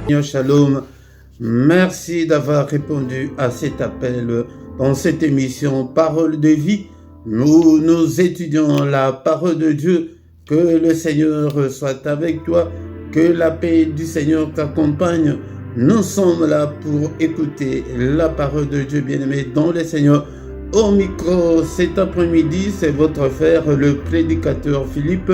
Shalom, merci d'avoir répondu à cet appel dans cette émission Parole de vie. Nous étudions la parole de Dieu. Que le Seigneur soit avec toi, que la paix du Seigneur t'accompagne. Nous sommes là pour écouter la parole de Dieu, bien-aimé dans le Seigneur. Au micro cet après-midi, c'est votre frère, le prédicateur Philippe.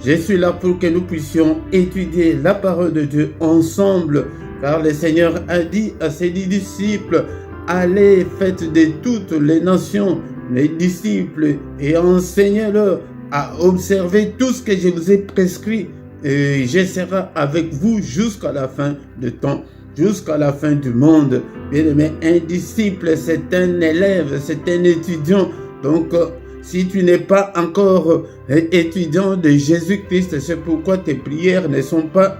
Je suis là pour que nous puissions étudier la parole de Dieu ensemble, car le Seigneur a dit à ses disciples, allez, faites de toutes les nations les disciples et enseignez-leur à observer tout ce que je vous ai prescrit, et je serai avec vous jusqu'à la fin du temps, jusqu'à la fin du monde. Bien-aimé, un disciple, c'est un élève, c'est un étudiant. Donc, si tu n'es pas encore étudiant de Jésus-Christ, c'est pourquoi tes prières ne sont pas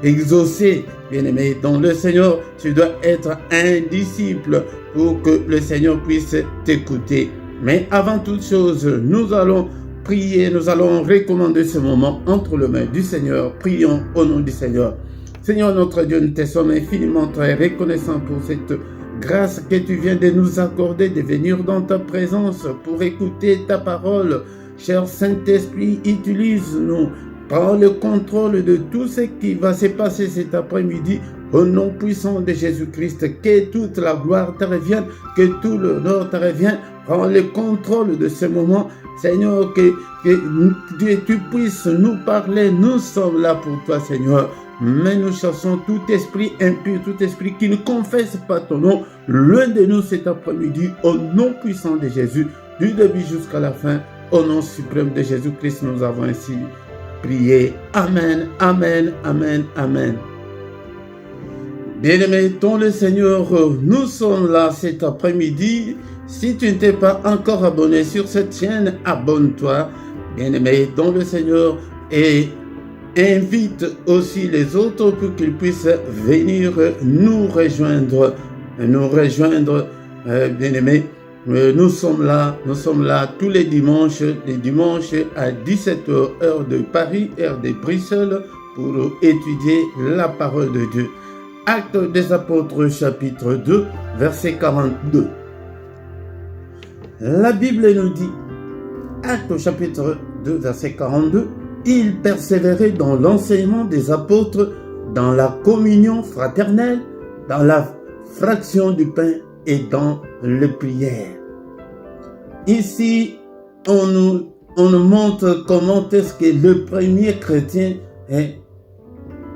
exaucées. Bien-aimé, dans le Seigneur, tu dois être un disciple pour que le Seigneur puisse t'écouter. Mais avant toute chose, nous allons prier, nous allons recommander ce moment entre les mains du Seigneur. Prions au nom du Seigneur. Seigneur notre Dieu, nous te sommes infiniment très reconnaissants pour cette grâce que tu viens de nous accorder de venir dans ta présence pour écouter ta parole. Cher Saint-Esprit, utilise-nous. Prends le contrôle de tout ce qui va se passer cet après-midi. Au nom puissant de Jésus-Christ, que toute la gloire te revienne, que tout l'honneur te revienne. Prends le contrôle de ce moment. Seigneur, que tu puisses nous parler. Nous sommes là pour toi, Seigneur. Mais nous chassons tout esprit impur, tout esprit qui ne confesse pas ton nom, loin de nous cet après-midi, au nom puissant de Jésus, du début jusqu'à la fin, au nom suprême de Jésus-Christ, nous avons ainsi prié. Amen, amen, amen, amen. Bien-aimés, dans le Seigneur, nous sommes là cet après-midi. Si tu ne t'es pas encore abonné sur cette chaîne, abonne-toi. Bien-aimés, dans le Seigneur, et invite aussi les autres pour qu'ils puissent venir nous rejoindre. Bien-aimés. Nous sommes là tous les dimanches à 17h, heure de Paris, heure de Bruxelles, pour étudier la parole de Dieu. Actes des Apôtres, chapitre 2, verset 42. La Bible nous dit, Actes chapitre 2, verset 42, ils persévéraient dans l'enseignement des apôtres, dans la communion fraternelle, dans la fraction du pain et dans les prières. Ici, on nous montre comment est-ce que le premier chrétien,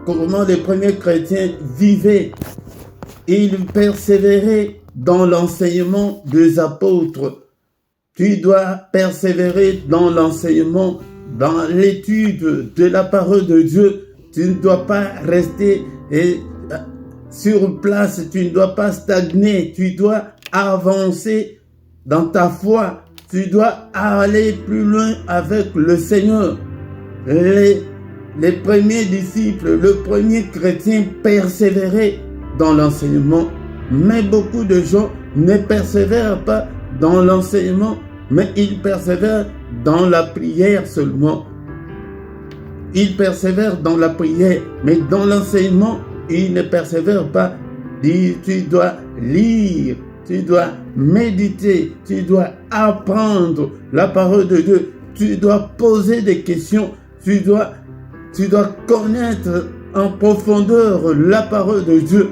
comment les premiers chrétiens vivaient. Ils persévéraient dans l'enseignement des apôtres. Tu dois persévérer dans l'enseignement, dans l'étude de la parole de Dieu. Tu ne dois pas rester sur place, tu ne dois pas stagner, tu dois avancer dans ta foi, tu dois aller plus loin avec le Seigneur. Les premiers disciples, le premier chrétien persévérait dans l'enseignement, mais beaucoup de gens ne persévèrent pas dans l'enseignement, mais ils persévèrent dans la prière seulement. Ils persévèrent dans la prière, mais dans l'enseignement, ils ne persévèrent pas. Tu dois lire, tu dois méditer, tu dois apprendre la parole de Dieu, tu dois poser des questions, tu dois connaître en profondeur la parole de Dieu.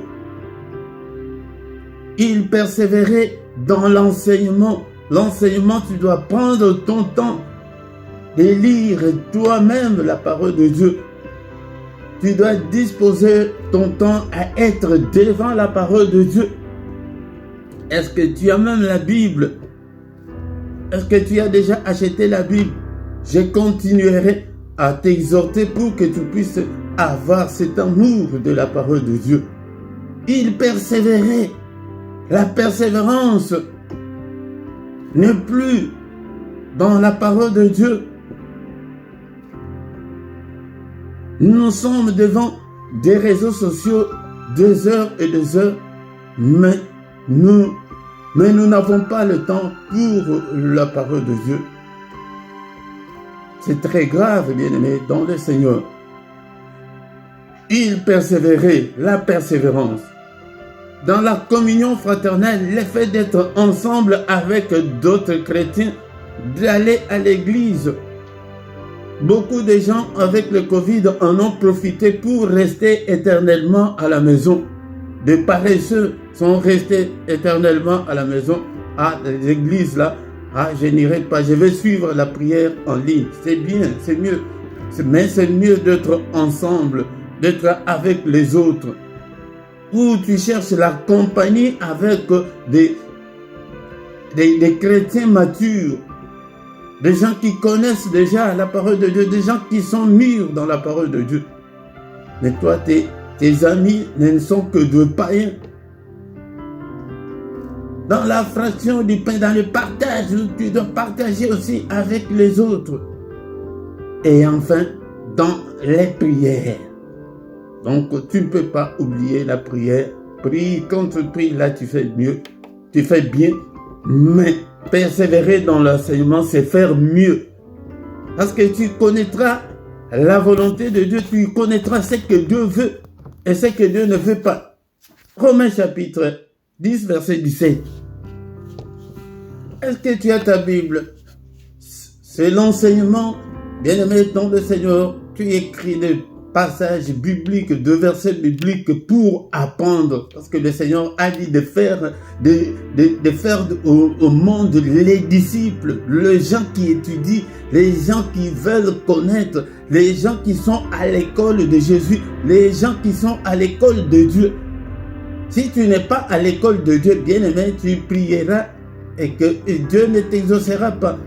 Ils persévéraient dans l'enseignement. L'enseignement, tu dois prendre ton temps de lire toi-même la parole de Dieu. Tu dois disposer ton temps à être devant la parole de Dieu. Est-ce que tu as même la Bible? Est-ce que tu as déjà acheté la Bible? Je continuerai à t'exhorter pour que tu puisses avoir cet amour de la parole de Dieu. Il persévérait. La persévérance n'est plus dans la parole de Dieu. Nous sommes devant des réseaux sociaux 2 heures et 2 heures, mais nous n'avons pas le temps pour la parole de Dieu. C'est très grave, bien-aimés, dans le Seigneur. il persévérait, la persévérance. Dans la communion fraternelle, le fait d'être ensemble avec d'autres chrétiens, d'aller à l'église. Beaucoup de gens avec le Covid en ont profité pour rester éternellement à la maison. Des paresseux sont restés éternellement à la maison. Ah, l'église là, ah, je n'irai pas, je vais suivre la prière en ligne. C'est bien, c'est mieux. Mais c'est mieux d'être ensemble, d'être avec les autres. Où tu cherches la compagnie avec des chrétiens matures, des gens qui connaissent déjà la parole de Dieu, des gens qui sont mûrs dans la parole de Dieu. Mais toi, tes amis ne sont que de païens. Dans la fraction du pain, dans le partage, tu dois partager aussi avec les autres. Et enfin, dans les prières. Donc, tu ne peux pas oublier la prière. Prie, quand tu pries, là, tu fais mieux. Tu fais bien. Mais persévérer dans l'enseignement, c'est faire mieux. Parce que tu connaîtras la volonté de Dieu. Tu connaîtras ce que Dieu veut et ce que Dieu ne veut pas. Romains chapitre 10, verset 17. Est-ce que tu as ta Bible? C'est l'enseignement, bien-aimé dans le Seigneur. Tu écris des passages bibliques, de versets bibliques pour apprendre. Parce que le Seigneur a dit de faire au monde les disciples, les gens qui étudient, les gens qui veulent connaître, les gens qui sont à l'école de Jésus, les gens qui sont à l'école de Dieu. Si tu n'es pas à l'école de Dieu, bien-aimé, tu prieras et que Dieu ne t'exaucera pas.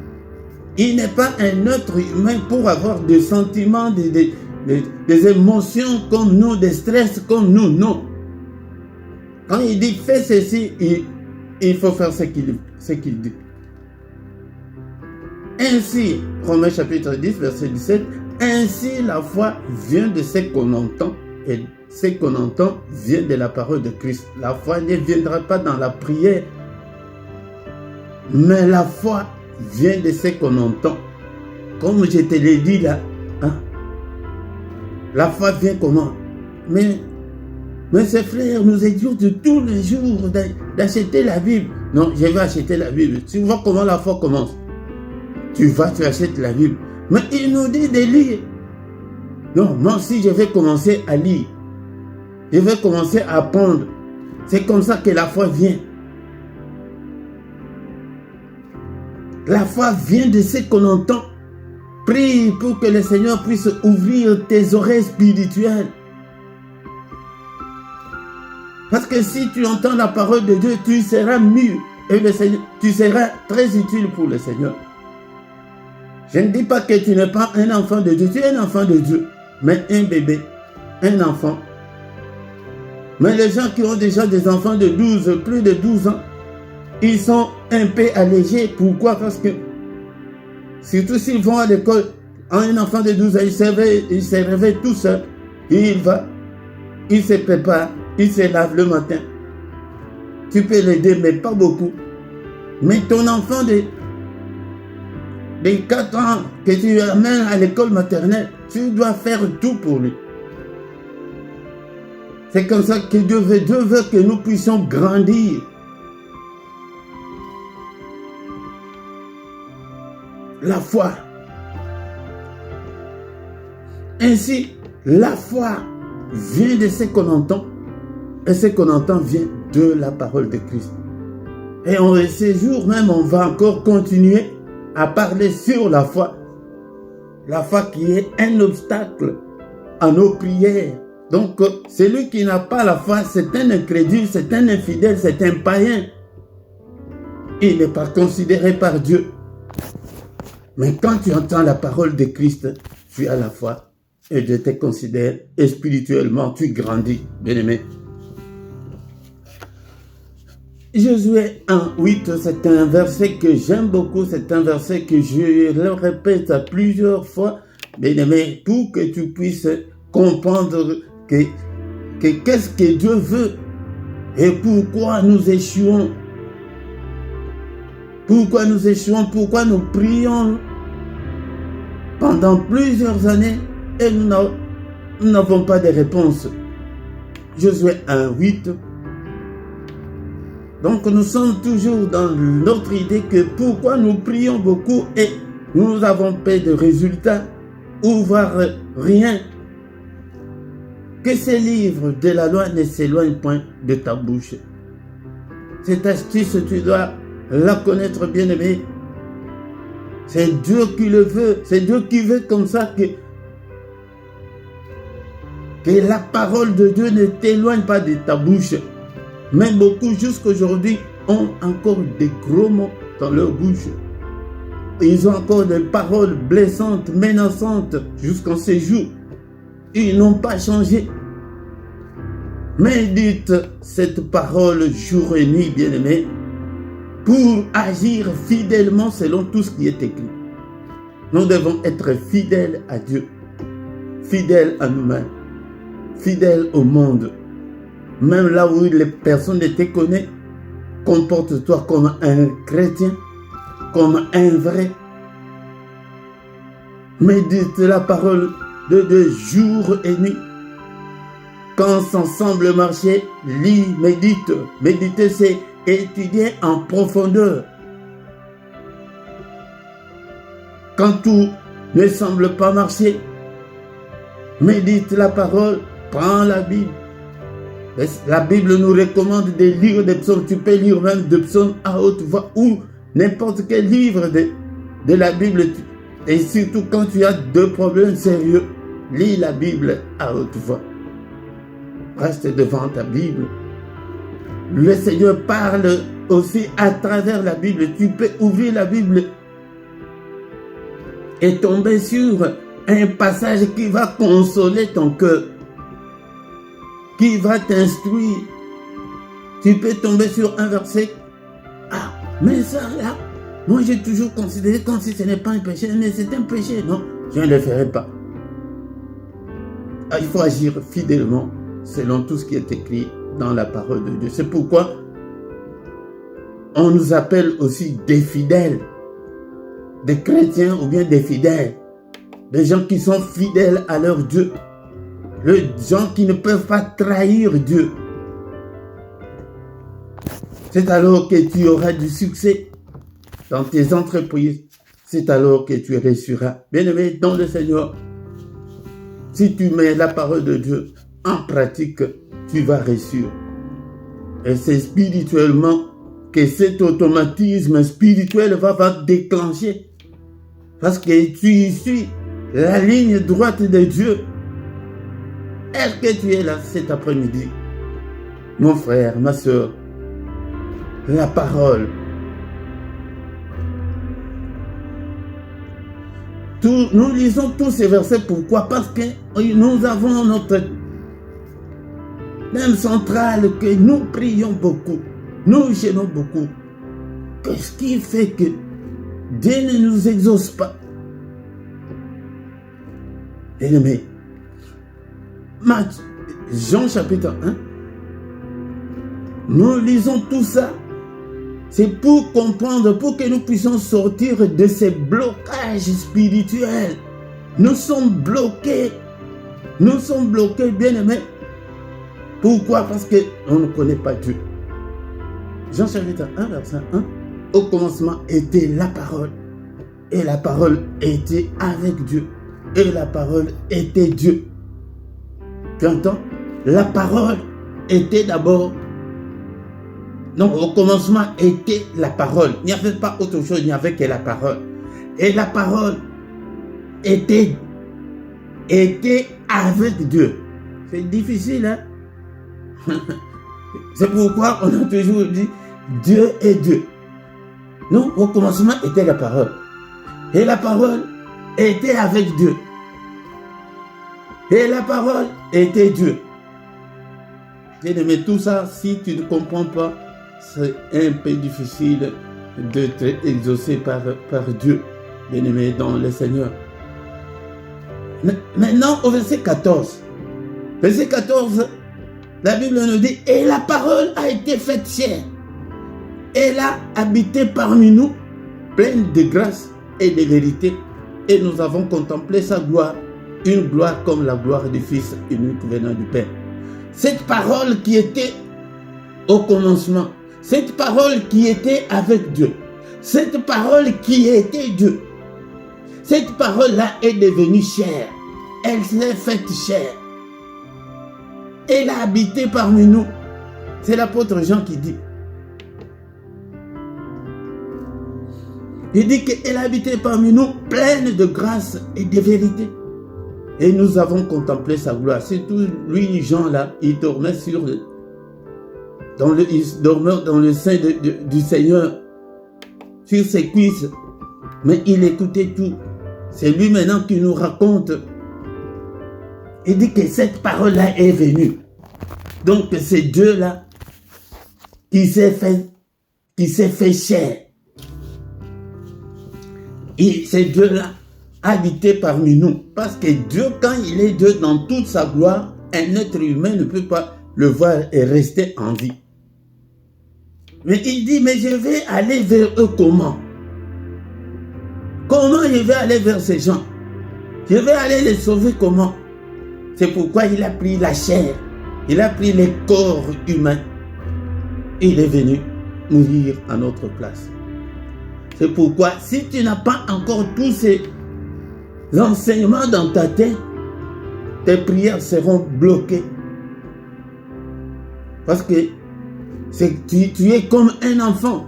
Il n'est pas un être humain pour avoir des sentiments, des émotions comme nous, des stress comme nous, non. Quand il dit fais ceci, il faut faire ce qu'il dit. Ainsi, Romains chapitre 10, verset 17, ainsi la foi vient de ce qu'on entend, et ce qu'on entend vient de la parole de Christ. La foi ne viendra pas dans la prière, mais la foi vient de ce qu'on entend. Comme je te l'ai dit là, hein? La foi vient comment? Mais ces frères nous exhortent tous les jours d'acheter la Bible. Non, je vais acheter la Bible. Tu vois comment la foi commence? Tu achètes la Bible. Mais il nous dit de lire. Non, moi aussi je vais commencer à lire. Je vais commencer à apprendre. C'est comme ça que la foi vient. La foi vient de ce qu'on entend. Prie pour que le Seigneur puisse ouvrir tes oreilles spirituelles. Parce que si tu entends la parole de Dieu, tu seras mieux. Et le Seigneur, tu seras très utile pour le Seigneur. Je ne dis pas que tu n'es pas un enfant de Dieu. Tu es un enfant de Dieu. Mais un bébé, un enfant. Mais les gens qui ont déjà des enfants de plus de 12 ans, ils sont un peu allégés. Pourquoi? Parce que surtout s'ils vont à l'école, un enfant de 12 ans, il se réveille tout seul. Il va, il se prépare, il se lave le matin. Tu peux l'aider, mais pas beaucoup. Mais ton enfant de 4 ans que tu amènes à l'école maternelle, tu dois faire tout pour lui. C'est comme ça que Dieu veut. Dieu veut que nous puissions grandir. La foi. Ainsi, la foi vient de ce qu'on entend. Et ce qu'on entend vient de la parole de Christ. Et ces jours même, on va encore continuer à parler sur la foi. La foi qui est un obstacle à nos prières. Donc, celui qui n'a pas la foi, c'est un incrédule, c'est un infidèle, c'est un païen. Il n'est pas considéré par Dieu. Mais quand tu entends la parole de Christ, tu as la foi et Dieu te considère et spirituellement, tu grandis, bien-aimé. Josué 1:8, c'est un verset que j'aime beaucoup, c'est un verset que je le répète à plusieurs fois, bien-aimé, pour que tu puisses comprendre qu'est-ce que Dieu veut et pourquoi nous échouons. Pourquoi nous échouons, pourquoi nous prions pendant plusieurs années et nous n'avons pas de réponse. Josué 1:8. Donc nous sommes toujours dans notre idée que pourquoi nous prions beaucoup et nous avons pas de résultats ou voire rien. Que ces livres de la loi ne s'éloignent point de ta bouche. Cette astuce, tu dois la connaître, bien-aimé. C'est Dieu qui le veut. C'est Dieu qui veut comme ça que la parole de Dieu ne t'éloigne pas de ta bouche. Mais beaucoup jusqu'aujourd'hui ont encore des gros mots dans leur bouche. Ils ont encore des paroles blessantes, menaçantes jusqu'en ces jours. Ils n'ont pas changé. Médite cette parole jour et nuit, bien-aimé, pour agir fidèlement selon tout ce qui est écrit. Nous devons être fidèles à Dieu, fidèles à nous-mêmes, fidèles au monde. Même là où les personnes ne te connaissent, comporte-toi comme un chrétien, comme un vrai. Médite la parole de Dieu jour et nuit. Quand ensemble marcher, lis, médite. Méditer, c'est étudier en profondeur. Quand tout ne semble pas marcher, médite la parole, prends la Bible. La Bible nous recommande de lire des psaumes. Tu peux lire même des psaumes à haute voix ou n'importe quel livre de la Bible. Et surtout quand tu as deux problèmes sérieux, lis la Bible à haute voix. Reste devant ta Bible. Le Seigneur parle aussi à travers la Bible. Tu peux ouvrir la Bible et tomber sur un passage qui va consoler ton cœur, qui va t'instruire. Tu peux tomber sur un verset. Ah, mais ça là, moi j'ai toujours considéré comme si ce n'est pas un péché, mais c'est un péché. Non, je ne le ferai pas. Ah, il faut agir fidèlement selon tout ce qui est écrit dans la parole de Dieu. C'est pourquoi on nous appelle aussi des fidèles, des chrétiens ou bien des fidèles, des gens qui sont fidèles à leur Dieu, les gens qui ne peuvent pas trahir Dieu. C'est alors que tu auras du succès dans tes entreprises. C'est alors que tu réussiras. Bien-aimé dans le Seigneur, si tu mets la parole de Dieu en pratique, tu vas réussir. Et c'est spirituellement que cet automatisme spirituel va déclencher. Parce que tu suis la ligne droite de Dieu. Est-ce que tu es là cet après-midi? Mon frère, ma soeur, la parole. Nous lisons tous ces versets. Pourquoi? Parce que nous avons notre thème central, que nous prions beaucoup, nous gênons beaucoup. Qu'est-ce qui fait que Dieu ne nous exauce pas? Bien-aimé, Jean chapitre 1, nous lisons tout ça. C'est pour comprendre, pour que nous puissions sortir de ces blocages spirituels. Nous sommes bloqués, bien-aimés. Pourquoi? Parce qu'on ne connaît pas Dieu. Jean chapitre 1, verset 1. Au commencement était la parole. Et la parole était avec Dieu. Et la parole était Dieu. Tu entends? La parole était d'abord. Non, au commencement était la parole. Il n'y avait pas autre chose, il n'y avait que la parole. Et la parole était avec Dieu. C'est difficile, hein? C'est pourquoi on a toujours dit Dieu est Dieu. Non, au commencement était la parole. Et la parole était avec Dieu. Et la parole était Dieu. Mais tout ça, si tu ne comprends pas, c'est un peu difficile d'être exaucé par Dieu, bien-aimé dans le Seigneur. Maintenant, au verset 14. Verset 14, la Bible nous dit, et la parole a été faite chair. Elle a habité parmi nous, pleine de grâce et de vérité. Et nous avons contemplé sa gloire. une gloire comme la gloire du Fils unique venant du Père. Cette parole qui était au commencement, cette parole qui était avec Dieu, cette parole qui était Dieu, cette parole-là est devenue chair. Elle s'est faite chair. Elle a habité parmi nous. C'est l'apôtre Jean qui dit. Il dit qu'elle a habité parmi nous, pleine de grâce et de vérité. Et nous avons contemplé sa gloire. C'est tout, lui, Jean, là, il dormait dans le sein du Seigneur, sur ses cuisses. Mais il écoutait tout. C'est lui maintenant qui nous raconte. Il dit que cette parole-là est venue. Donc c'est Dieu-là qui s'est fait chair. Et c'est Dieu-là habité parmi nous. Parce que Dieu, quand il est Dieu dans toute sa gloire, un être humain ne peut pas le voir et rester en vie. Mais il dit, mais je vais aller vers eux comment? Comment je vais aller vers ces gens? Je vais aller les sauver comment? C'est pourquoi il a pris la chair. Il a pris les corps humains. Il est venu mourir à notre place. C'est pourquoi, si tu n'as pas encore tous ces enseignements dans ta tête, tes prières seront bloquées. Parce que tu es comme un enfant.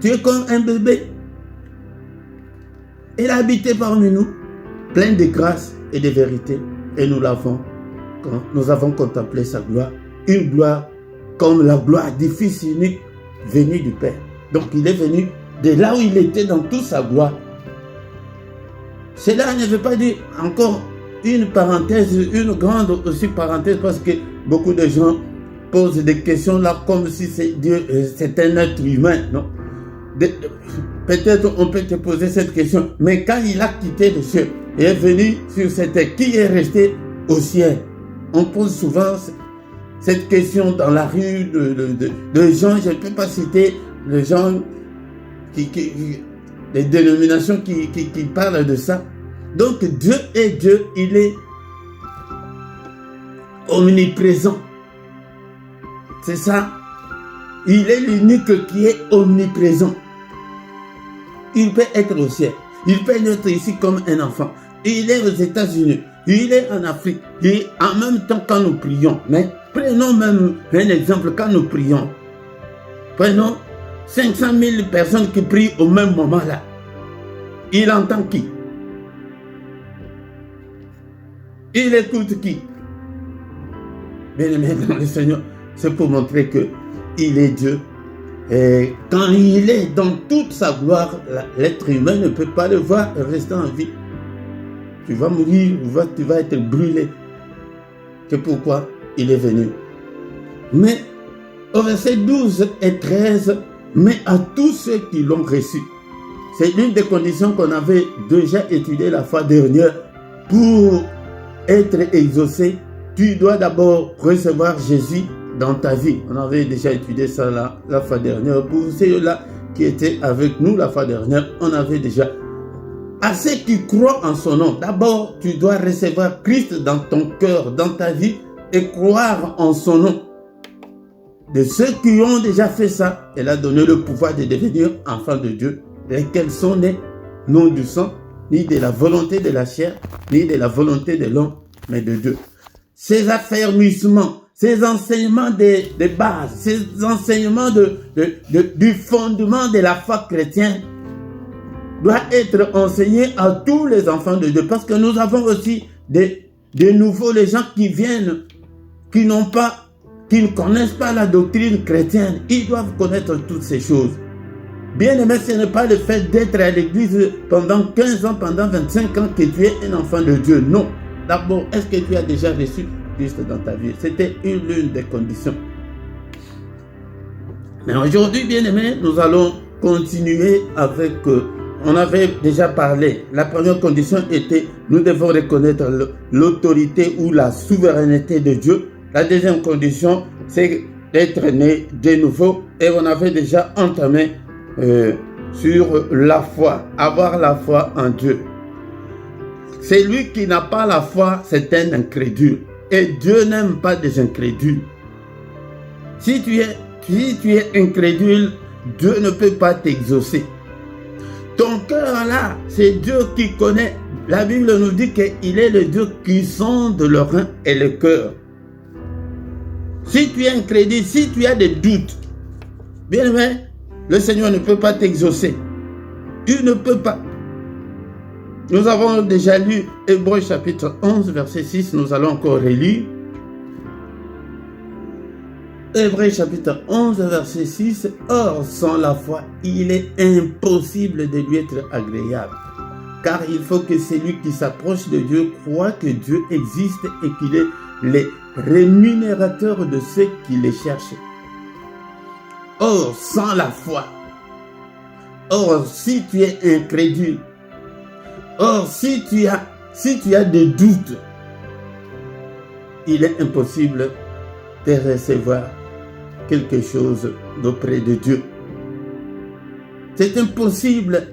Tu es comme un bébé. Il a habité parmi nous, plein de grâce et de vérité. Et nous avons contemplé sa gloire. Une gloire comme la gloire du Fils unique venu du Père. Donc il est venu de là où il était dans toute sa gloire. Cela ne veut pas dire encore une parenthèse, une grande aussi parenthèse, parce que beaucoup de gens posent des questions là comme si c'est un être humain. Non? Peut-être on peut te poser cette question, mais quand il a quitté le ciel et est venu sur cette terre, qui est resté au ciel? On pose souvent cette question dans la rue de gens, je ne peux pas citer les gens les dénominations qui parlent de ça. Donc Dieu est Dieu, il est omniprésent. C'est ça. Il est l'unique qui est omniprésent. Il peut être au ciel. Il peut être ici comme un enfant. Il est aux États-Unis. Il est en Afrique. Et en même temps quand nous prions. Mais prenons même un exemple quand nous prions. Prenons 500 000 personnes qui prient au même moment là. Il entend qui? Il écoute qui? Bien-aimé dans le Seigneur, c'est pour montrer que il est Dieu. Et quand il est dans toute sa gloire, l'être humain ne peut pas le voir rester en vie. Tu vas mourir, tu vas être brûlé. C'est pourquoi il est venu. Mais au verset 12 et 13, mais à tous ceux qui l'ont reçu. C'est l'une des conditions qu'on avait déjà étudiées la fois dernière. Pour être exaucé, tu dois d'abord recevoir Jésus dans ta vie. On avait déjà étudié ça la fois dernière. Pour ceux-là qui étaient avec nous la fois dernière, on avait déjà. À ceux qui croient en son nom, d'abord tu dois recevoir Christ dans ton cœur, dans ta vie et croire en son nom. De ceux qui ont déjà fait ça, elle a donné le pouvoir de devenir enfants de Dieu, lesquels sont nés non du sang, ni de la volonté de la chair, ni de la volonté de l'homme, mais de Dieu. Ces affermissements, ces enseignements de base, ces enseignements du fondement de la foi chrétienne doivent être enseignés à tous les enfants de Dieu. Parce que nous avons aussi de nouveaux, les gens qui viennent, qui ne connaissent pas la doctrine chrétienne. Ils doivent connaître toutes ces choses. Bien aimé, ce n'est pas le fait d'être à l'église pendant 15 ans, pendant 25 ans que tu es un enfant de Dieu. Non. D'abord, est-ce que tu as déjà reçu Christ dans ta vie? C'était l'une des conditions. Mais aujourd'hui, bien aimé, nous allons continuer avec... on avait déjà parlé. La première condition était, nous devons reconnaître l'autorité ou la souveraineté de Dieu. La deuxième condition, c'est d'être né de nouveau. Et on avait déjà entamé sur la foi, avoir la foi en Dieu. Celui qui n'a pas la foi, c'est un incrédule. Et Dieu n'aime pas des incrédules. Si tu es incrédule, Dieu ne peut pas t'exaucer. Ton cœur là, c'est Dieu qui connaît. La Bible nous dit qu'il est le Dieu qui sonde le rein et le cœur. Si tu es incrédule, si tu as des doutes, bien aimé, le Seigneur ne peut pas t'exaucer. Tu ne peux pas. Nous avons déjà lu Hébreux chapitre 11, verset 6. Nous allons encore relire. Hébreux chapitre 11, verset 6. Or, sans la foi, il est impossible de lui être agréable. Car il faut que celui qui s'approche de Dieu croit que Dieu existe et qu'il est le rémunérateur de ceux qui les cherchent. Or, sans la foi, or, si tu es incrédule, or, si tu as des doutes, il est impossible de recevoir quelque chose d'auprès de Dieu. C'est impossible.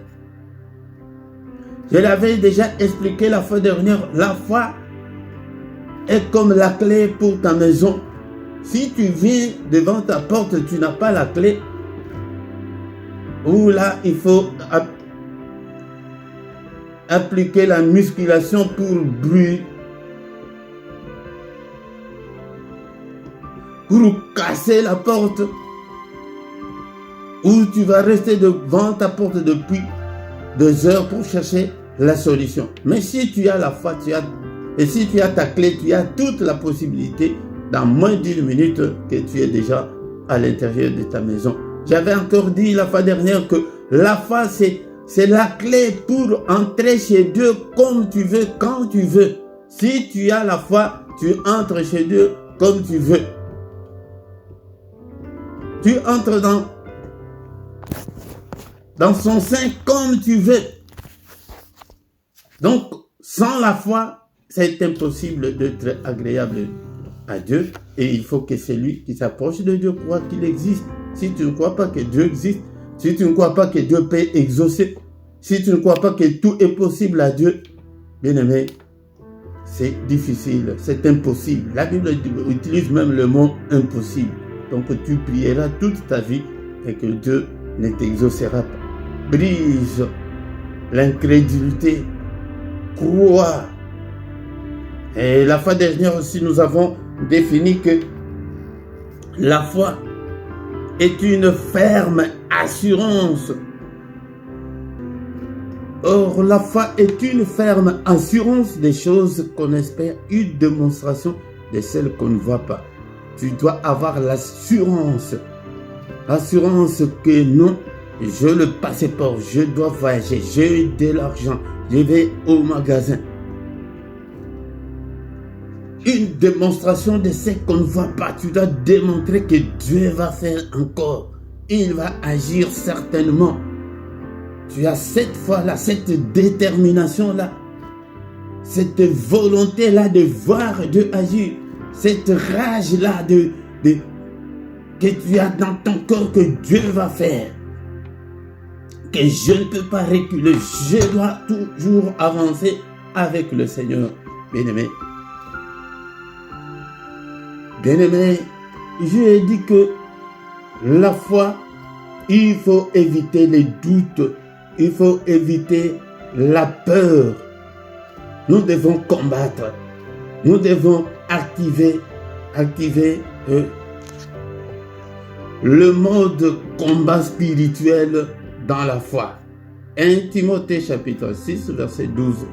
Je l'avais déjà expliqué la fois dernière. La foi est comme la clé pour ta maison. Si tu viens devant ta porte, tu n'as pas la clé. Ou là, il faut appliquer la musculation pour casser la porte, ou tu vas rester devant ta porte depuis 2 heures pour chercher la solution. Mais si tu as la foi, et si tu as ta clé, tu as toute la possibilité dans moins d'1 minute que tu es déjà à l'intérieur de ta maison. J'avais encore dit la fois dernière que la foi, c'est la clé pour entrer chez Dieu comme tu veux, quand tu veux. Si tu as la foi, tu entres chez Dieu comme tu veux. Tu entres dans son sein comme tu veux. Donc, sans la foi, c'est impossible d'être agréable à Dieu. Et il faut que celui qui s'approche de Dieu croit qu'il existe. Si tu ne crois pas que Dieu existe, si tu ne crois pas que Dieu peut exaucer, si tu ne crois pas que tout est possible à Dieu, bien aimé, c'est difficile, c'est impossible. La Bible utilise même le mot impossible. Donc tu prieras toute ta vie et que Dieu ne t'exaucera pas. Brise l'incrédulité, crois. Et la fois dernière aussi, nous avons défini que la foi est une ferme assurance. Or, la foi est une ferme assurance des choses qu'on espère, une démonstration de celles qu'on ne voit pas. Tu dois avoir l'assurance que non, j'ai le passeport, je dois voyager, j'ai de l'argent, je vais au magasin. Une démonstration de ce qu'on ne voit pas. Tu dois démontrer que Dieu va faire encore. Il va agir certainement. Tu as cette foi-là, cette détermination-là, cette volonté-là de voir Dieu agir, cette rage-là que tu as dans ton corps que Dieu va faire, que je ne peux pas reculer, je dois toujours avancer avec le Seigneur. Bien-aimé, je dis que la foi, il faut éviter les doutes, il faut éviter la peur. Nous devons combattre, nous devons activer le mode combat spirituel dans la foi. 1 Timothée chapitre 6 verset 12.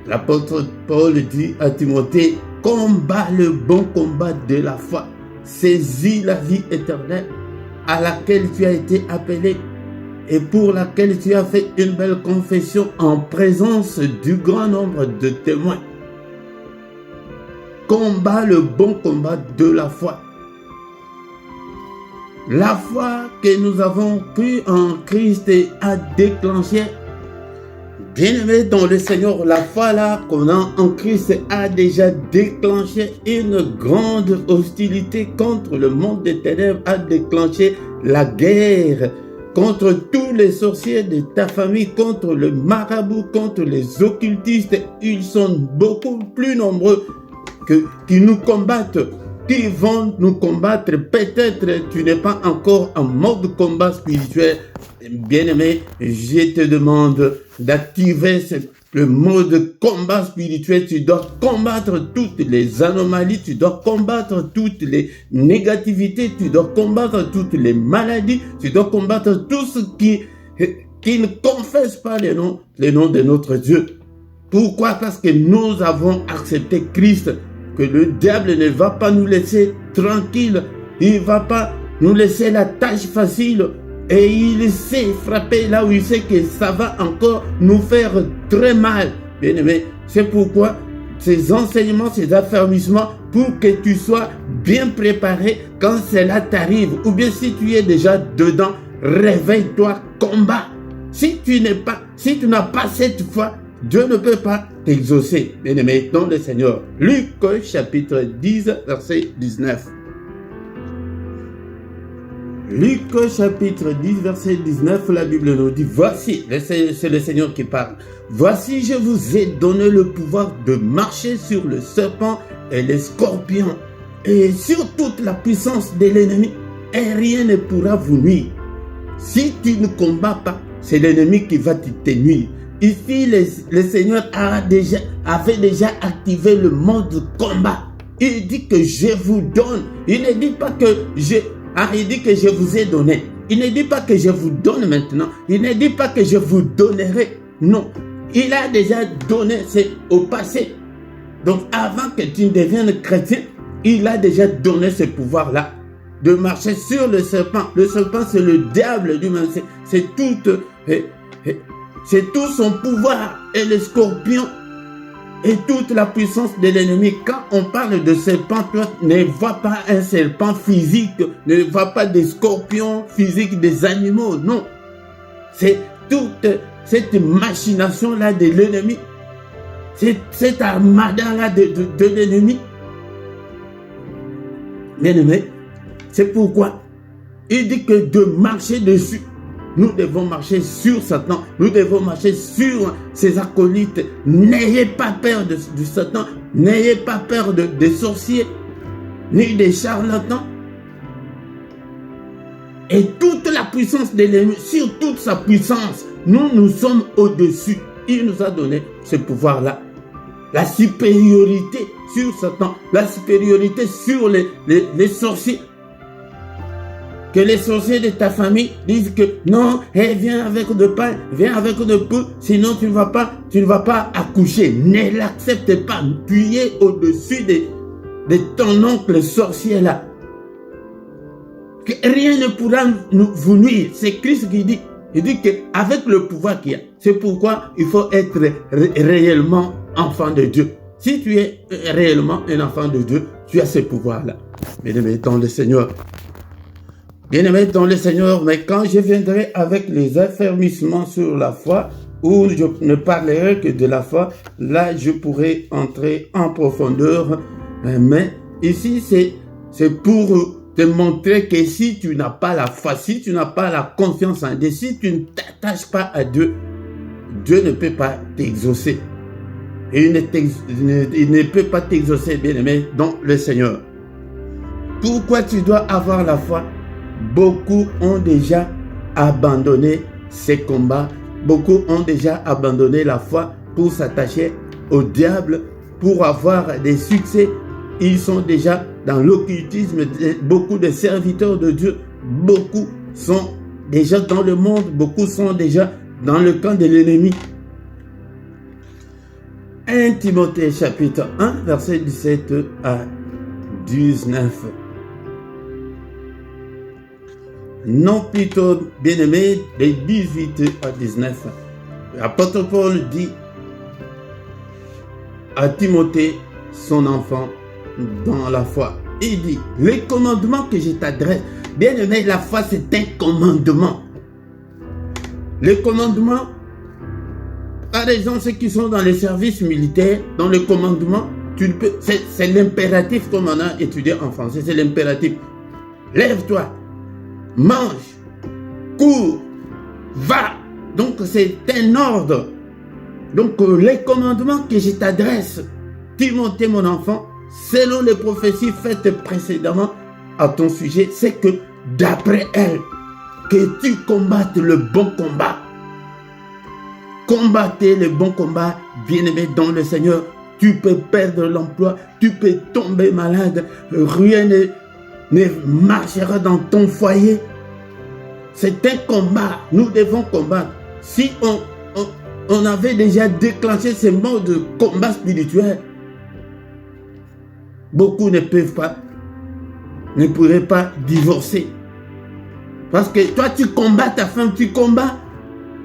L'apôtre Paul dit à Timothée: combat le bon combat de la foi, saisis la vie éternelle à laquelle tu as été appelé et pour laquelle tu as fait une belle confession en présence du grand nombre de témoins. Combat le bon combat de la foi. La foi que nous avons cru en Christ a déclenché, bien-aimé dans le Seigneur, la foi là qu'on a en Christ a déjà déclenché une grande hostilité contre le monde des ténèbres, a déclenché la guerre contre tous les sorciers de ta famille, contre le marabout, contre les occultistes. Ils sont beaucoup plus nombreux qui nous combattent, qui vont nous combattre. Peut-être tu n'es pas encore en mode combat spirituel. Bien-aimé, je te demande d'activer le mode combat spirituel. Tu dois combattre toutes les anomalies, tu dois combattre toutes les négativités, tu dois combattre toutes les maladies, tu dois combattre tout ce qui ne confesse pas les noms de notre Dieu. Pourquoi? Parce que nous avons accepté Christ, que le diable ne va pas nous laisser tranquille, il ne va pas nous laisser la tâche facile. Et il sait frapper là où il sait que ça va encore nous faire très mal. Bien aimé, c'est pourquoi ces enseignements, ces affermissements, pour que tu sois bien préparé quand cela t'arrive. Ou bien si tu es déjà dedans, réveille-toi, combat. Si tu n'as pas cette foi, Dieu ne peut pas t'exaucer. Bien aimé, dans le Seigneur. Luc chapitre 10, verset 19. Luc chapitre 10, verset 19, la Bible nous dit, voici, c'est le Seigneur qui parle, voici je vous ai donné le pouvoir de marcher sur le serpent et les scorpions et sur toute la puissance de l'ennemi et rien ne pourra vous nuire. Si tu ne combats pas, c'est l'ennemi qui va te nuire. Ici, le Seigneur avait déjà activé le mode combat. Il dit que je vous donne. Il ne dit pas que il dit que je vous ai donné. Il ne dit pas que je vous donne maintenant. Il ne dit pas que je vous donnerai. Non. Il a déjà donné, c'est au passé. Donc avant que tu ne deviennes chrétien, il a déjà donné ce pouvoir-là de marcher sur le serpent. Le serpent, c'est le diable lui-même. C'est tout son pouvoir. Et le scorpion et toute la puissance de l'ennemi. Quand on parle de serpent, toi, ne vois pas un serpent physique, ne vois pas des scorpions physiques, des animaux, non. C'est toute cette machination-là de l'ennemi, cette armada-là de l'ennemi. Bien-aimé, c'est pourquoi il dit que de marcher dessus. Nous devons marcher sur Satan. Nous devons marcher sur ses acolytes. N'ayez pas peur du Satan. N'ayez pas peur des sorciers, ni des charlatans. Et toute la puissance de l'ennemi, sur toute sa puissance, nous sommes au-dessus. Il nous a donné ce pouvoir-là. La supériorité sur Satan. La supériorité sur les sorciers. Que les sorciers de ta famille disent que non, viens avec de pain, viens avec de peu, sinon tu ne vas pas accoucher. Ne l'accepte pas. Tu es au-dessus de ton oncle sorcier là. Que rien ne pourra vous nuire. C'est Christ qui dit. Il dit qu'avec le pouvoir qu'il y a, c'est pourquoi il faut être réellement enfant de Dieu. Si tu es réellement un enfant de Dieu, tu as ce pouvoir-là. Bien-aimé dans le Seigneur. Bien-aimé dans le Seigneur, mais quand je viendrai avec les affermissements sur la foi, où je ne parlerai que de la foi, là je pourrai entrer en profondeur. Mais ici, c'est pour te montrer que si tu n'as pas la foi, si tu n'as pas la confiance en Dieu, si tu ne t'attaches pas à Dieu, Dieu ne peut pas t'exaucer. Et il ne peut pas t'exaucer, bien-aimé, dans le Seigneur. Pourquoi tu dois avoir la foi? Beaucoup ont déjà abandonné ces combats. Beaucoup ont déjà abandonné la foi pour s'attacher au diable, pour avoir des succès. Ils sont déjà dans l'occultisme. Beaucoup de serviteurs de Dieu, beaucoup sont déjà dans le monde. Beaucoup sont déjà dans le camp de l'ennemi. 1 Timothée chapitre 1, verset 17 à 19. Non plutôt, bien-aimé, des 18 à 19. L'apôtre Paul dit à Timothée, son enfant, dans la foi. Il dit, les commandements que je t'adresse, bien-aimé, la foi c'est un commandement. Les commandements, par exemple, ceux qui sont dans les services militaires, dans le commandement, c'est l'impératif comme on a étudié en français, c'est l'impératif. Lève-toi. Mange, cours, va. Donc c'est un ordre. Donc les commandements que je t'adresse, Timothée mon enfant, selon les prophéties faites précédemment à ton sujet, c'est que d'après elles, que tu combattes le bon combat. Combattez le bon combat, bien-aimé dans le Seigneur. Tu peux perdre l'emploi, tu peux tomber malade, rien ne marchera dans ton foyer. C'est un combat, nous devons combattre. Si on avait déjà déclenché ce mode de combat spirituel, beaucoup ne pourraient pas divorcer. Parce que toi, tu combats ta femme, tu combats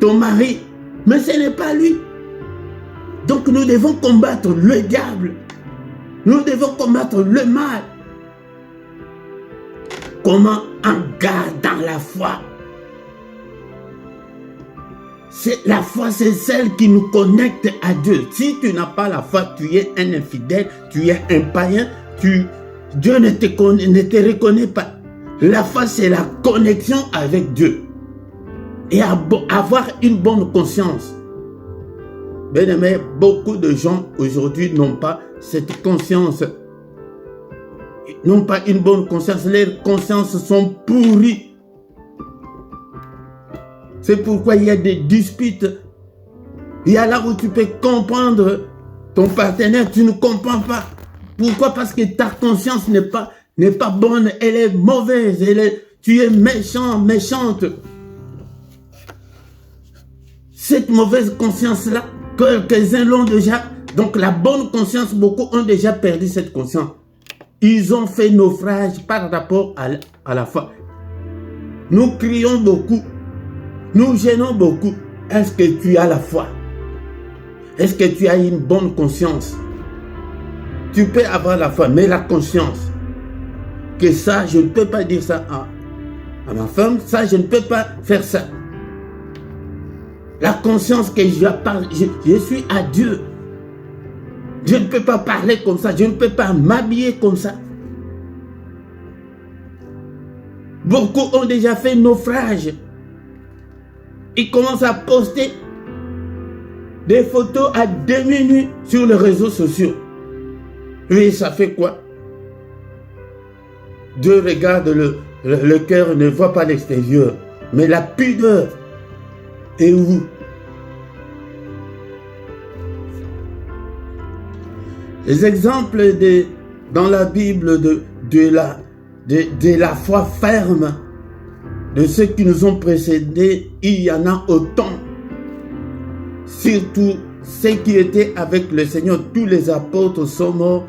ton mari, mais ce n'est pas lui. Donc nous devons combattre le diable. Nous devons combattre le mal. Comment? En gardant la foi. La foi, c'est celle qui nous connecte à Dieu. Si tu n'as pas la foi, tu es un infidèle, tu es un païen, Dieu ne te reconnaît pas. La foi, c'est la connexion avec Dieu. Et avoir une bonne conscience. Bien aimé, beaucoup de gens aujourd'hui n'ont pas cette conscience. Ils n'ont pas une bonne conscience. Leurs consciences sont pourries. C'est pourquoi il y a des disputes. Il y a là où tu peux comprendre ton partenaire, tu ne comprends pas. Pourquoi? Parce que ta conscience n'est pas bonne, elle est mauvaise, tu es méchant, méchante. Cette mauvaise conscience-là, quelques-uns l'ont déjà. Donc la bonne conscience, beaucoup ont déjà perdu cette conscience. Ils ont fait naufrage par rapport à la foi. Nous crions beaucoup. Nous gênons beaucoup. Est-ce que tu as la foi? Est-ce que tu as une bonne conscience? Tu peux avoir la foi, mais la conscience. Que ça, je ne peux pas dire ça à ma femme. Ça, je ne peux pas faire ça. La conscience que je suis à Dieu. Je ne peux pas parler comme ça. Je ne peux pas m'habiller comme ça. Beaucoup ont déjà fait naufrage. Ils commencent à poster des photos à demi-nu sur les réseaux sociaux. Oui, ça fait quoi? Dieu regarde le cœur, ne voit pas l'extérieur. Mais la pudeur est où? Les exemples dans la Bible de la foi ferme de ceux qui nous ont précédés, il y en a autant. Surtout ceux qui étaient avec le Seigneur, tous les apôtres sont morts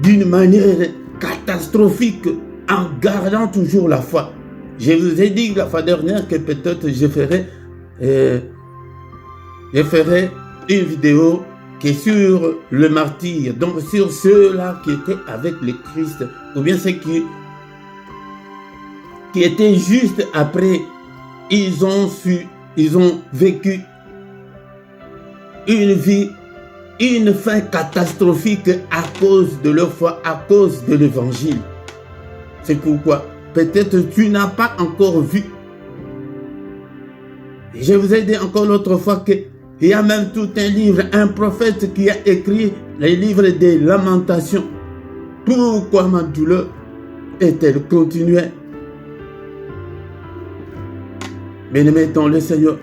d'une manière catastrophique en gardant toujours la foi. Je vous ai dit la fois dernière que peut-être je ferai une vidéo qui est sur le martyr, donc sur ceux-là qui étaient avec le Christ, ou bien ceux qui étaient juste après. Ils ont vécu une fin catastrophique à cause de leur foi, à cause de l'évangile. C'est pourquoi peut-être tu n'as pas encore vu. Je vous ai dit encore l'autre fois qu'il y a même tout un livre, un prophète qui a écrit les livres des lamentations. Pourquoi ma douleur est-elle continuelle? Bien-aimé dans le Seigneur,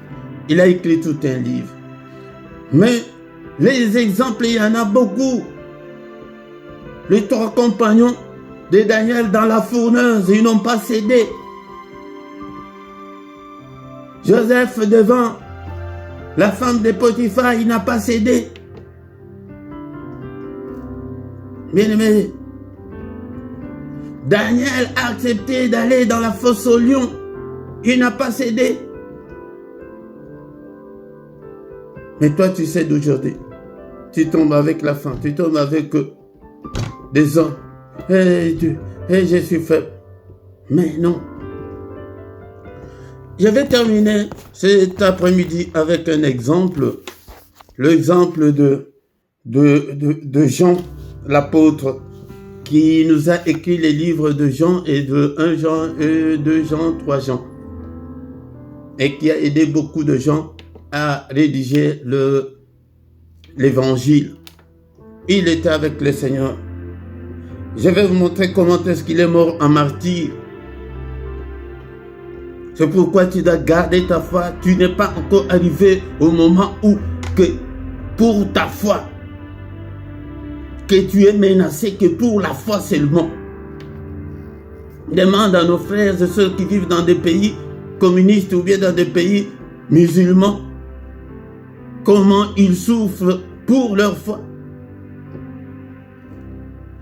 il a écrit tout un livre. Mais les exemples, il y en a beaucoup. Les 3 compagnons de Daniel dans la fourneuse, ils n'ont pas cédé. Joseph devant la femme de Potiphar, il n'a pas cédé. Bien-aimé, Daniel a accepté d'aller dans la fosse aux lions. Il n'a pas cédé. Mais toi, tu cèdes aujourd'hui. Tu tombes avec la faim. Tu tombes avec des hommes. Et je suis faible. Mais non. Je vais terminer cet après-midi avec un exemple. L'exemple de Jean, l'apôtre, qui nous a écrit les livres de Jean et de 1 Jean, 2 Jean, 3 Jean, et qui a aidé beaucoup de gens à rédiger l'évangile. Il était avec le Seigneur. Je vais vous montrer comment est-ce qu'il est mort en martyr. C'est pourquoi tu dois garder ta foi. Tu n'es pas encore arrivé au moment où, que pour ta foi, que tu es menacé, que pour la foi seulement. Demande à nos frères et ceux qui vivent dans des pays communistes ou bien dans des pays musulmans comment ils souffrent pour leur foi.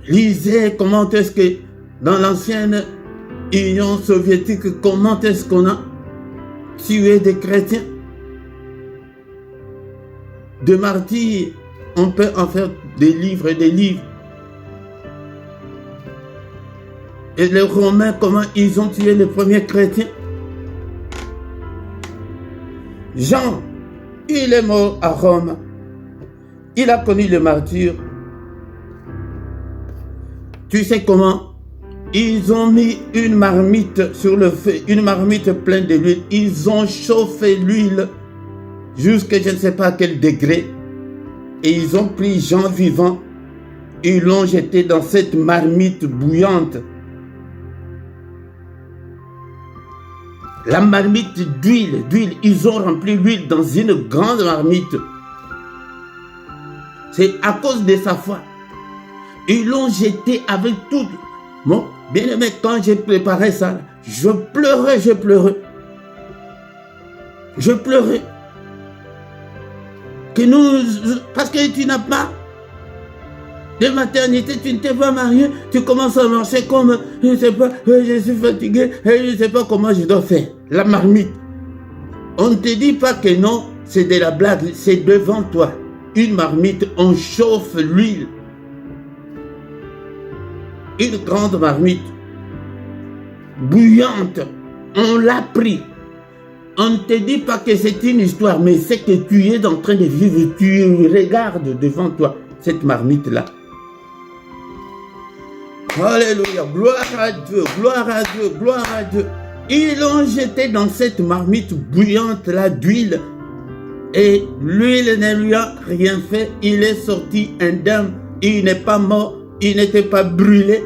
Lisez comment est-ce que dans l'ancienne Union soviétique, comment est-ce qu'on a tué des chrétiens. De martyrs, on peut en faire des livres et des livres. Et les Romains, comment ils ont tué les premiers chrétiens. Jean, il est mort à Rome. Il a connu le martyr. Tu sais comment? Ils ont mis une marmite sur le feu, une marmite pleine de l'huile. Ils ont chauffé l'huile jusqu'à je ne sais pas quel degré. Et ils ont pris Jean vivant. Ils l'ont jeté dans cette marmite bouillante. La marmite d'huile, ils ont rempli l'huile dans une grande marmite. C'est à cause de sa foi. Ils l'ont jeté avec tout. Bon, bien aimé, quand j'ai préparé ça, je pleurais. Je pleurais. Parce que tu n'as pas de maternité, tu ne t'es pas marié, tu commences à marcher comme, je ne sais pas, je suis fatigué, je ne sais pas comment je dois faire. La marmite. On ne te dit pas que non, c'est de la blague, c'est devant toi. Une marmite, on chauffe l'huile. Une grande marmite, bouillante, on l'a pris. On ne te dit pas que c'est une histoire, mais c'est que tu es en train de vivre, tu regardes devant toi cette marmite-là. Alléluia, gloire à Dieu, gloire à Dieu, gloire à Dieu. Ils l'ont jeté dans cette marmite bouillante-là d'huile. Et l'huile ne lui a rien fait. Il est sorti indemne. Il n'est pas mort. Il n'était pas brûlé.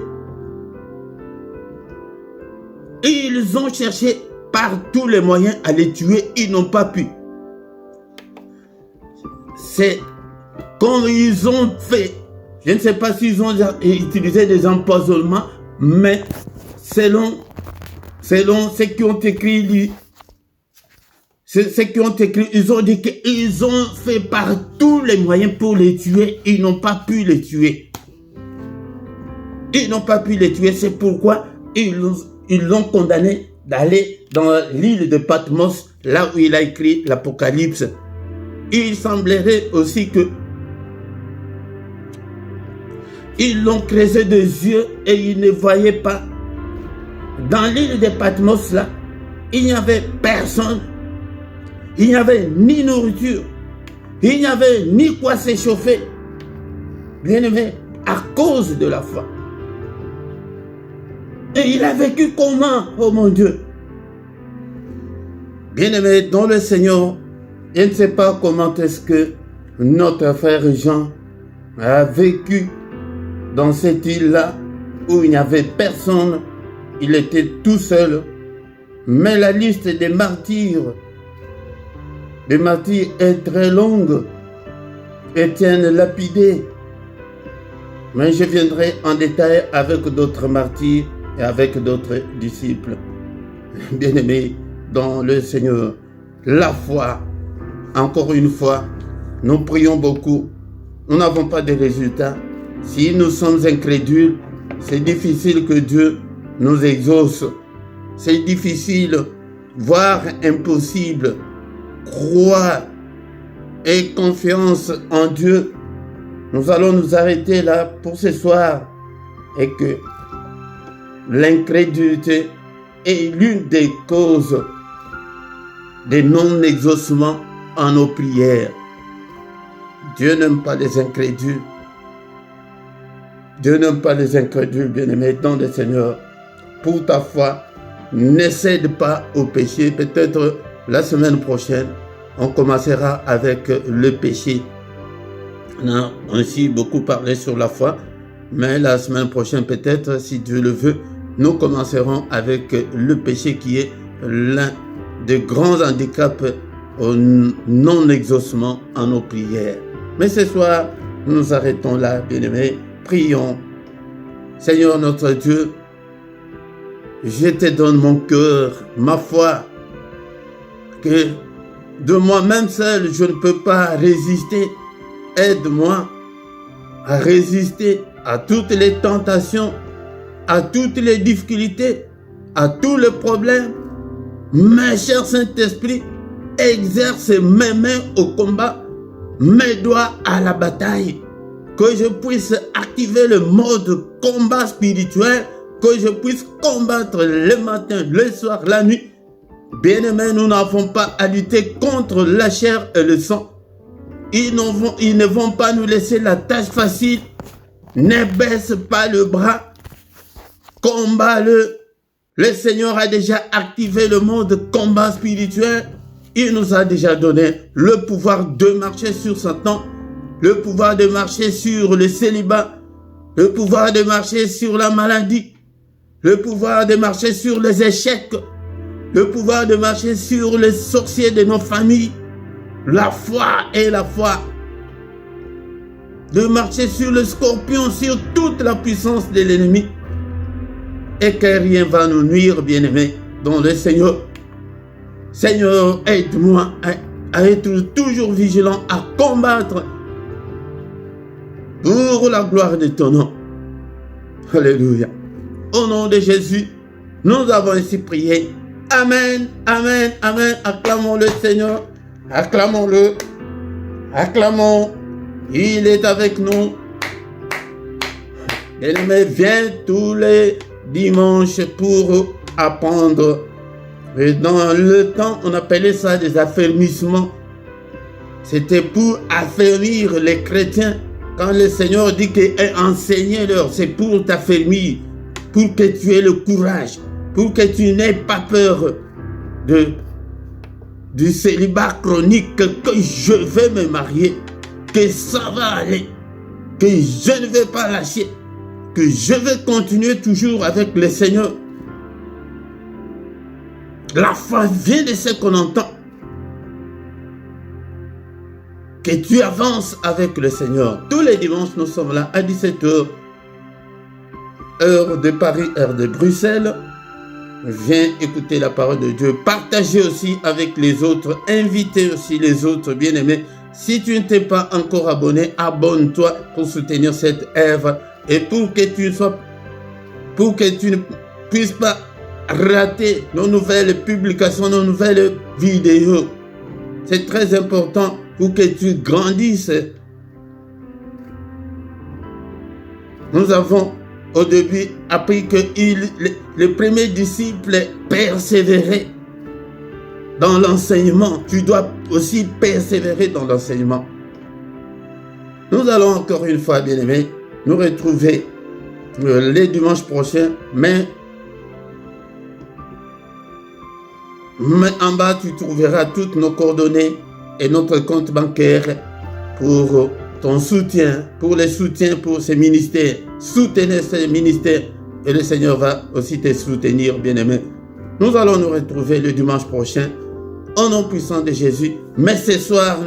Ils ont cherché par tous les moyens à les tuer. Ils n'ont pas pu. C'est comme ils ont fait. Je ne sais pas s'ils ont utilisé des empoisonnements, mais selon ce qui ont écrit, ils ont dit qu'ils ont fait par tous les moyens pour les tuer. Ils n'ont pas pu les tuer. Ils n'ont pas pu les tuer. C'est pourquoi ils l'ont condamné d'aller dans l'île de Patmos, là où il a écrit l'Apocalypse. Il semblerait aussi que ils l'ont creusé des yeux et ils ne voyaient pas. Dans l'île de Patmos, là, il n'y avait personne. Il n'y avait ni nourriture. Il n'y avait ni quoi s'échauffer. Bien aimé, à cause de la foi. Et il a vécu comment, oh mon Dieu? Bien aimé, dans le Seigneur, je ne sais pas comment est-ce que notre frère Jean a vécu dans cette île-là où il n'y avait personne. Il était tout seul. Mais la liste des martyrs est très longue. Étienne lapidé. Mais je viendrai en détail avec d'autres martyrs et avec d'autres disciples. Bien-aimés dans le Seigneur, la foi, encore une fois, nous prions beaucoup. Nous n'avons pas de résultats. Si nous sommes incrédules, c'est difficile que Dieu nous exauce. C'est difficile, voire impossible. Croire et confiance en Dieu. Nous allons nous arrêter là pour ce soir. Et que l'incrédulité est l'une des causes des non-exaucements en nos prières. Dieu n'aime pas les incrédules. Dieu n'aime pas les incrédules, bien-aimés dans le Seigneur. Pour ta foi, ne cède pas au péché. Peut-être la semaine prochaine, on commencera avec le péché. On a ainsi beaucoup parlé sur la foi, mais la semaine prochaine, peut-être, si Dieu le veut, nous commencerons avec le péché qui est l'un des grands handicaps au non-exaucement en nos prières. Mais ce soir, nous nous arrêtons là, bien-aimés. Prions. Seigneur notre Dieu, je te donne mon cœur, ma foi, que de moi-même seul, je ne peux pas résister. Aide-moi à résister à toutes les tentations, à toutes les difficultés, à tous les problèmes. Mes chers Saint-Esprit, exerce mes mains au combat, mes doigts à la bataille, que je puisse activer le mode combat spirituel, que je puisse combattre le matin, le soir, la nuit. Bien-aimés, nous n'avons pas à lutter contre la chair et le sang. Ils ne vont pas nous laisser la tâche facile. Ne baisse pas le bras. Combat-le. Le Seigneur a déjà activé le mode combat spirituel. Il nous a déjà donné le pouvoir de marcher sur Satan, le pouvoir de marcher sur le célibat, le pouvoir de marcher sur la maladie, le pouvoir de marcher sur les échecs, le pouvoir de marcher sur les sorciers de nos familles, la foi et la foi, de marcher sur le scorpion, sur toute la puissance de l'ennemi, et que rien va nous nuire, bien-aimés, dans le Seigneur. Seigneur, aide-moi à être toujours vigilant, à combattre pour la gloire de ton nom. Alléluia. Au nom de Jésus, nous avons ainsi prié. Amen, amen, amen. Acclamons le Seigneur. Acclamons-le. Acclamons. Il est avec nous. Bien-aimé, viens tous les dimanches pour apprendre. Et dans le temps, on appelait ça des affermissements. C'était pour affermir les chrétiens. Quand le Seigneur dit qu'enseignez-leur, c'est pour t'affermir, pour que tu aies le courage, pour que tu n'aies pas peur du célibat chronique, que je vais me marier, que ça va aller, que je ne vais pas lâcher, que je vais continuer toujours avec le Seigneur. La foi vient de ce qu'on entend. Que tu avances avec le Seigneur. Tous les dimanches, nous sommes là à 17h, heure de Paris, heure de Bruxelles. Viens écouter la parole de Dieu. Partagez aussi avec les autres. Invitez aussi les autres bien-aimés. Si tu ne t'es pas encore abonné, abonne-toi pour soutenir cette œuvre et pour que tu ne puisses pas rater nos nouvelles publications, nos nouvelles vidéos. C'est très important pour que tu grandisses. Nous avons au début appris que le premier disciple persévérait dans l'enseignement. Tu dois aussi persévérer dans l'enseignement. Nous allons encore une fois, bien-aimés, nous retrouver les dimanches prochains, mais en bas, tu trouveras toutes nos coordonnées et notre compte bancaire pour ton soutien, pour les soutiens pour ces ministères. Soutenez ces ministères et le Seigneur va aussi te soutenir, bien-aimé. Nous allons nous retrouver le dimanche prochain au nom puissant de Jésus. Mais ce soir,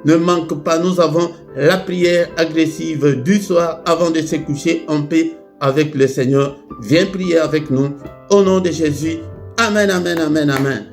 ne manque pas, nous avons la prière agressive du soir avant de se coucher en paix avec le Seigneur. Viens prier avec nous au nom de Jésus. Amen, amen, amen, amen.